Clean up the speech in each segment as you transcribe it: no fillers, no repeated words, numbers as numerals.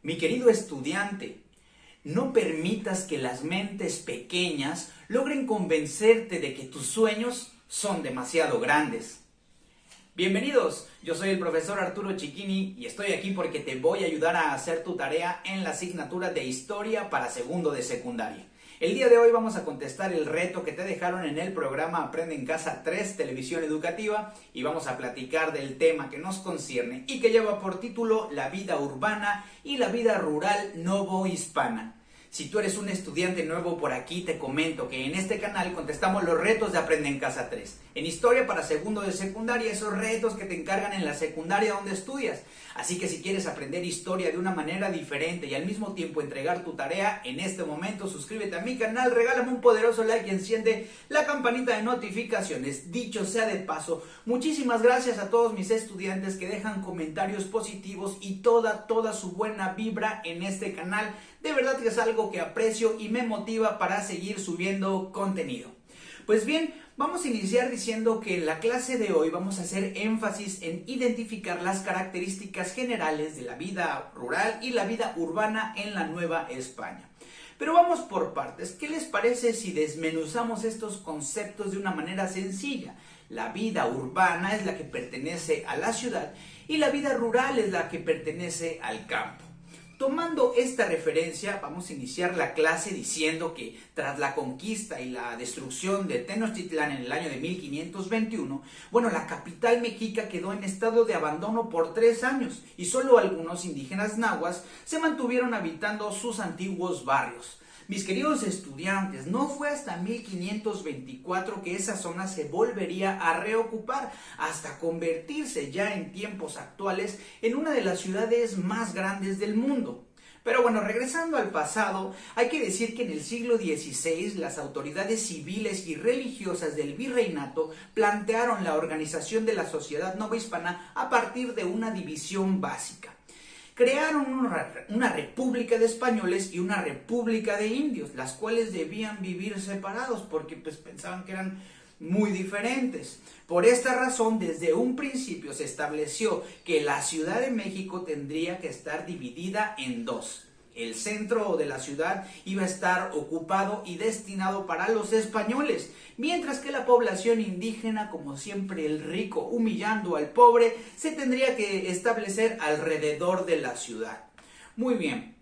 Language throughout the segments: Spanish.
Mi querido estudiante, no permitas que las mentes pequeñas logren convencerte de que tus sueños son demasiado grandes. Bienvenidos, yo soy el profesor Arturo Chiquini y estoy aquí porque te voy a ayudar a hacer tu tarea en la asignatura de Historia para segundo de secundaria. El día de hoy vamos a contestar el reto que te dejaron en el programa Aprende en Casa 3, Televisión Educativa, y vamos a platicar del tema que nos concierne y que lleva por título La vida urbana y la vida rural novohispana. Si tú eres un estudiante nuevo por aquí, te comento que en este canal contestamos los retos de Aprende en Casa 3. En Historia para segundo de secundaria, esos retos que te encargan en la secundaria donde estudias. Así que si quieres aprender historia de una manera diferente y al mismo tiempo entregar tu tarea, en este momento suscríbete a mi canal, regálame un poderoso like y enciende la campanita de notificaciones. Dicho sea de paso, muchísimas gracias a todos mis estudiantes que dejan comentarios positivos y toda su buena vibra en este canal. De verdad que es algo que aprecio y me motiva para seguir subiendo contenido. Pues bien, vamos a iniciar diciendo que en la clase de hoy vamos a hacer énfasis en identificar las características generales de la vida rural y la vida urbana en la Nueva España. Pero vamos por partes. ¿Qué les parece si desmenuzamos estos conceptos de una manera sencilla? La vida urbana es la que pertenece a la ciudad y la vida rural es la que pertenece al campo. Tomando esta referencia, vamos a iniciar la clase diciendo que tras la conquista y la destrucción de Tenochtitlán en el año de 1521, la capital mexica quedó en estado de abandono por 3 años y solo algunos indígenas nahuas se mantuvieron habitando sus antiguos barrios. Mis queridos estudiantes, no fue hasta 1524 que esa zona se volvería a reocupar, hasta convertirse ya en tiempos actuales en una de las ciudades más grandes del mundo. Pero bueno, regresando al pasado, hay que decir que en el siglo XVI las autoridades civiles y religiosas del virreinato plantearon la organización de la sociedad novohispana a partir de una división básica. Crearon una república de españoles y una república de indios, las cuales debían vivir separados porque pensaban que eran muy diferentes. Por esta razón, desde un principio se estableció que la Ciudad de México tendría que estar dividida en dos. El centro de la ciudad iba a estar ocupado y destinado para los españoles, mientras que la población indígena, como siempre el rico humillando al pobre, se tendría que establecer alrededor de la ciudad. Muy bien.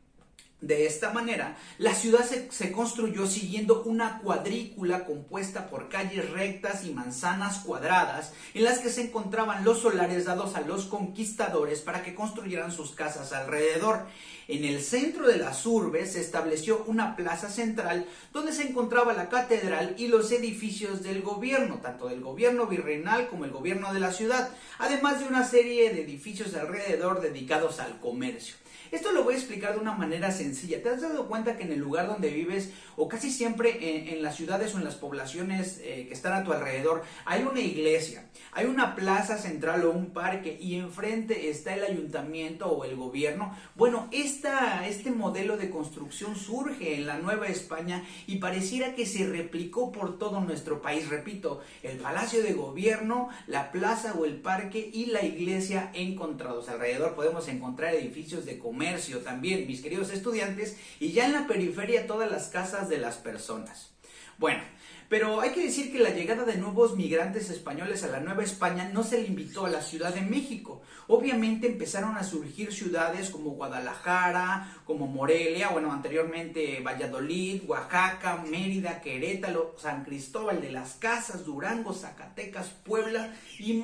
De esta manera, la ciudad se construyó siguiendo una cuadrícula compuesta por calles rectas y manzanas cuadradas en las que se encontraban los solares dados a los conquistadores para que construyeran sus casas alrededor. En el centro de las urbes se estableció una plaza central donde se encontraba la catedral y los edificios del gobierno, tanto del gobierno virreinal como el gobierno de la ciudad, además de una serie de edificios alrededor dedicados al comercio. Esto lo voy a explicar de una manera sencilla. ¿Te has dado cuenta que en el lugar donde vives, o casi siempre en las ciudades o en las poblaciones que están a tu alrededor, hay una iglesia, hay una plaza central o un parque y enfrente está el ayuntamiento o el gobierno? Bueno, este modelo de construcción surge en la Nueva España y pareciera que se replicó por todo nuestro país. Repito, el palacio de gobierno, la plaza o el parque y la iglesia encontrados. Alrededor podemos encontrar edificios de comercio también, mis queridos estudiantes, y ya en la periferia todas las casas de las personas. Bueno, pero hay que decir que la llegada de nuevos migrantes españoles a la Nueva España no se limitó a la Ciudad de México. Obviamente empezaron a surgir ciudades como Guadalajara, como Morelia, anteriormente Valladolid, Oaxaca, Mérida, Querétaro, San Cristóbal de las Casas, Durango, Zacatecas, Puebla y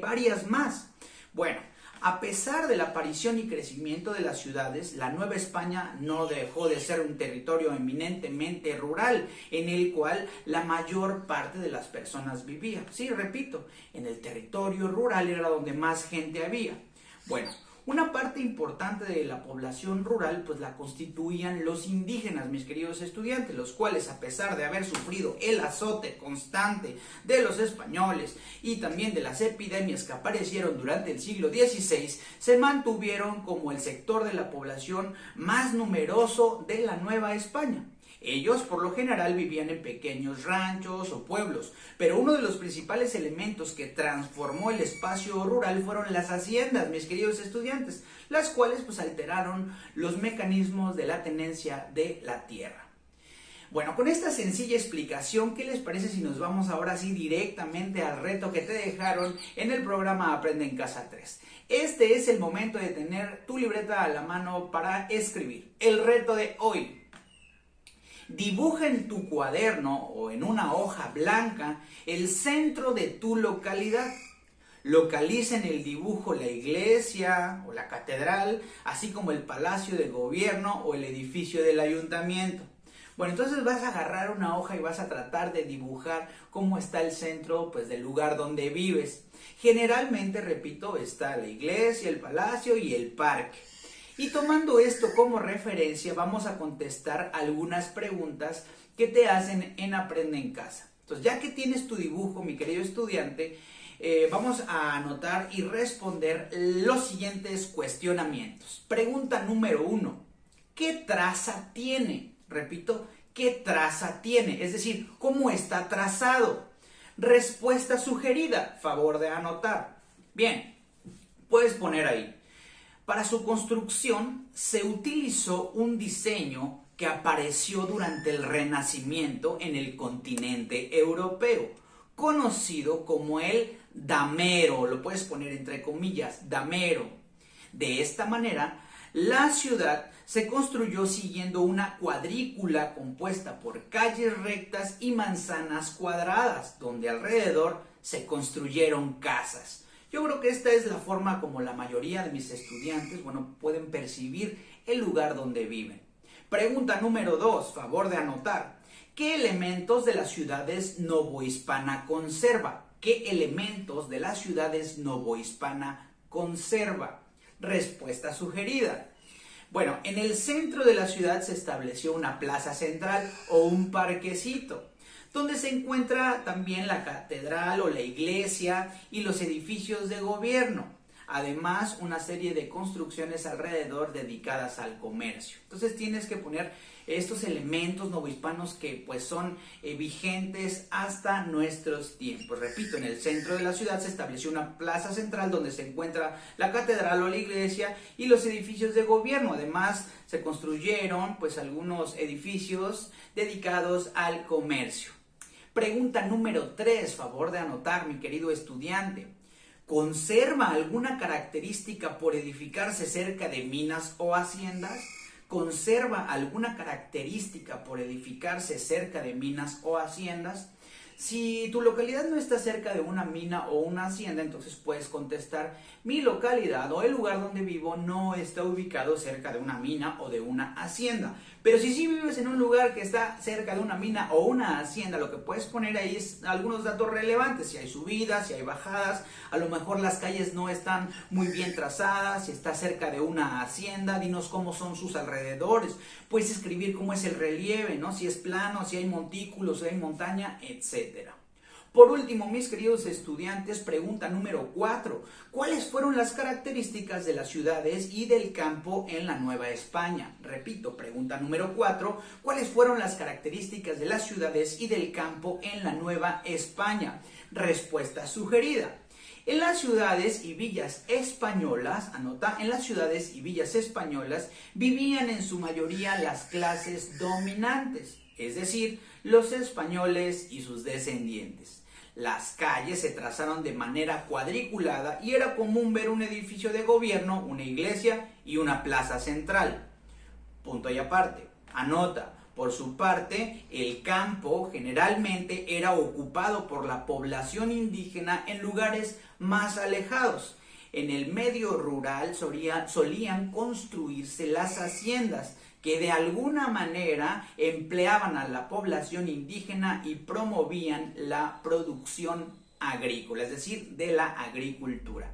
varias más. Bueno, a pesar de la aparición y crecimiento de las ciudades, la Nueva España no dejó de ser un territorio eminentemente rural, en el cual la mayor parte de las personas vivía. Sí, repito, en el territorio rural era donde más gente había. Bueno, una parte importante de la población rural la constituían los indígenas, mis queridos estudiantes, los cuales, a pesar de haber sufrido el azote constante de los españoles y también de las epidemias que aparecieron durante el siglo XVI, se mantuvieron como el sector de la población más numeroso de la Nueva España. Ellos por lo general vivían en pequeños ranchos o pueblos, pero uno de los principales elementos que transformó el espacio rural fueron las haciendas, mis queridos estudiantes, las cuales pues alteraron los mecanismos de la tenencia de la tierra. Bueno, con esta sencilla explicación, ¿qué les parece si nos vamos ahora sí directamente al reto que te dejaron en el programa Aprende en Casa 3? Este es el momento de tener tu libreta a la mano para escribir. El reto de hoy: dibuja en tu cuaderno o en una hoja blanca el centro de tu localidad. Localiza en el dibujo la iglesia o la catedral, así como el palacio de gobierno o el edificio del ayuntamiento. Bueno, entonces vas a agarrar una hoja y vas a tratar de dibujar cómo está el centro, pues, del lugar donde vives. Generalmente, repito, está la iglesia, el palacio y el parque. Y tomando esto como referencia, vamos a contestar algunas preguntas que te hacen en Aprende en Casa. Entonces, ya que tienes tu dibujo, mi querido estudiante, vamos a anotar y responder los siguientes cuestionamientos. Pregunta número 1. ¿Qué traza tiene? Repito, ¿qué traza tiene? Es decir, ¿cómo está trazado? Respuesta sugerida, favor de anotar. Bien, puedes poner ahí. Para su construcción se utilizó un diseño que apareció durante el Renacimiento en el continente europeo, conocido como el damero, lo puedes poner entre comillas, damero. De esta manera, la ciudad se construyó siguiendo una cuadrícula compuesta por calles rectas y manzanas cuadradas, donde alrededor se construyeron casas. Yo creo que esta es la forma como la mayoría de mis estudiantes, pueden percibir el lugar donde viven. Pregunta número 2, favor de anotar. ¿Qué elementos de las ciudades novohispana conserva? ¿Qué elementos de las ciudades novohispana conserva? Respuesta sugerida. Bueno, en el centro de la ciudad se estableció una plaza central o un parquecito, donde se encuentra también la catedral o la iglesia y los edificios de gobierno. Además, una serie de construcciones alrededor dedicadas al comercio. Entonces tienes que poner estos elementos novohispanos que pues son vigentes hasta nuestros tiempos. Repito, en el centro de la ciudad se estableció una plaza central donde se encuentra la catedral o la iglesia y los edificios de gobierno. Además, se construyeron pues algunos edificios dedicados al comercio. Pregunta número 3, favor de anotar, mi querido estudiante. ¿Conserva alguna característica por edificarse cerca de minas o haciendas? ¿Conserva alguna característica por edificarse cerca de minas o haciendas? Si tu localidad no está cerca de una mina o una hacienda, entonces puedes contestar: mi localidad o el lugar donde vivo no está ubicado cerca de una mina o de una hacienda. Pero si sí vives en un lugar que está cerca de una mina o una hacienda, lo que puedes poner ahí es algunos datos relevantes: si hay subidas, si hay bajadas, a lo mejor las calles no están muy bien trazadas, si está cerca de una hacienda, dinos cómo son sus alrededores. Puedes escribir cómo es el relieve, ¿no? Si es plano, si hay montículos, si hay montaña, etc. Por último, mis queridos estudiantes, pregunta número 4. ¿Cuáles fueron las características de las ciudades y del campo en la Nueva España? Repito, pregunta número 4. ¿Cuáles fueron las características de las ciudades y del campo en la Nueva España? Respuesta sugerida. En las ciudades y villas españolas, anota, en las ciudades y villas españolas vivían en su mayoría las clases dominantes, es decir, los españoles y sus descendientes. Las calles se trazaron de manera cuadriculada y era común ver un edificio de gobierno, una iglesia y una plaza central. Punto y aparte. Anota. Por su parte, el campo generalmente era ocupado por la población indígena en lugares más alejados. En el medio rural solían construirse las haciendas, que de alguna manera empleaban a la población indígena y promovían la producción agrícola, es decir, de la agricultura.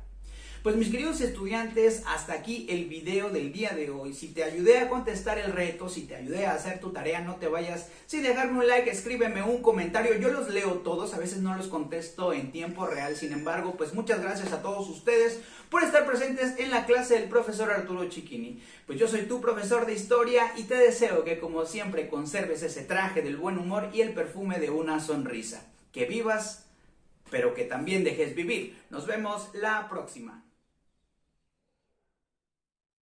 Pues mis queridos estudiantes, hasta aquí el video del día de hoy. Si te ayudé a contestar el reto, si te ayudé a hacer tu tarea, no te vayas sin dejarme un like, escríbeme un comentario. Yo los leo todos, a veces no los contesto en tiempo real. Sin embargo, pues muchas gracias a todos ustedes por estar presentes en la clase del profesor Arturo Chiquini. Pues yo soy tu profesor de historia y te deseo que, como siempre, conserves ese traje del buen humor y el perfume de una sonrisa. Que vivas, pero que también dejes vivir. Nos vemos la próxima.